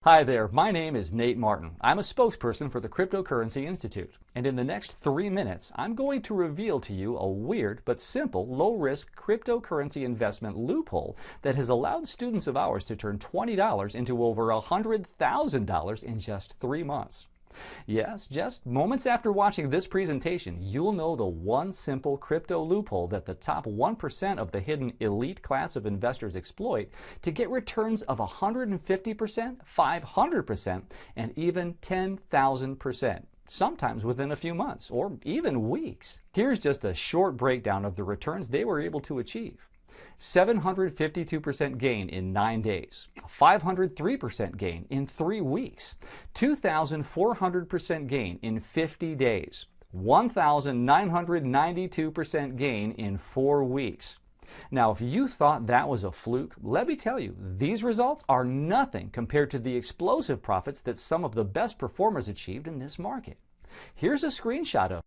Hi there, my name is Nate Martin. I'm a spokesperson for the Cryptocurrency Institute, and in the next 3 minutes, I'm going to reveal to you a weird but simple low-risk cryptocurrency investment loophole that has allowed students of ours to turn $20 into over $100,000 in just 3 months. Yes, just moments after watching this presentation, you'll know the one simple crypto loophole that the top 1% of the hidden elite class of investors exploit to get returns of 150%, 500%, and even 10,000%, sometimes within a few months or even weeks. Here's just a short breakdown of the returns they were able to achieve. 752% gain in 9 days, 503% gain in 3 weeks, 2,400% gain in 50 days, 1,992% gain in 4 weeks. Now, if you thought that was a fluke, let me tell you, these results are nothing compared to the explosive profits that some of the best performers achieved in this market. Here's a screenshot of